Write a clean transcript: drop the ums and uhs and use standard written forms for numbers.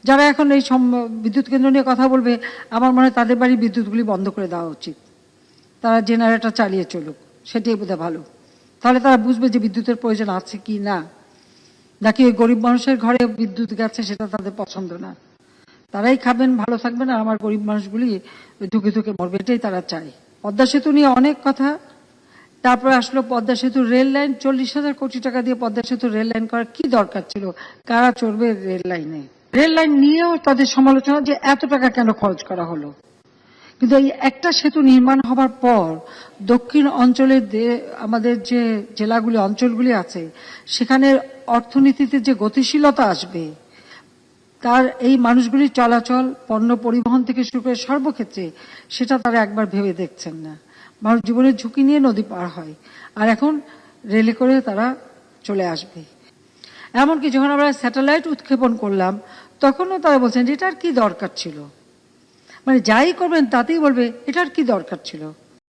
যারা এখন এই বিদ্যুৎ কেন্দ্র নিয়ে কথা বলবে, আমার মনে হয় তাদের বাড়ির বিদ্যুৎগুলি বন্ধ করে দেওয়া উচিত, তারা জেনারেটর চালিয়ে চলুক, সেটাই বোধহয় ভালো। তাহলে তারা বুঝবে যে বিদ্যুতের প্রয়োজন আছে কি না, নাকি ওই গরিব মানুষের ঘরে বিদ্যুৎ গেছে সেটা তাদের পছন্দ না। তারাই খাবেন, ভালো থাকবেন, আর আমার গরিব মানুষগুলি ধুকে ধুকে মরবে, এটাই তারা চায়। পদ্মা সেতু নিয়ে অনেক কথা। তারপরে আসলো পদ্মা সেতুর রেল লাইন। 40,000 কোটি টাকা দিয়ে পদ্মা সেতুর রেল লাইন করার কি দরকার ছিল? কারা চড়বে রেল লাইনে? রেল লাইন নিয়েও তাদের সমালোচনা যে এত টাকা কেন খরচ করা হলো। কিন্তু এই একটা সেতু নির্মাণ হবার পর দক্ষিণ অঞ্চলের আমাদের যে জেলাগুলি, অঞ্চলগুলি আছে, সেখানে অর্থনীতিতে যে গতিশীলতা আসবে, তার এই মানুষগুলির চলাচল, পণ্য পরিবহন থেকে শুরু করে সর্বক্ষেত্রে, সেটা তারা একবার ভেবে দেখছেন না। মানুষ জীবনের ঝুঁকি নিয়ে নদী পার হয়, আর এখন রেলে করে তারা চলে আসবে। এমনকি যখন আমরা স্যাটেলাইট উৎক্ষেপণ করলাম, তখনও তারা বলছেন যে এটার কি দরকার ছিল। মানে যাই করবেন তাতেই বলবে এটার কি দরকার ছিল।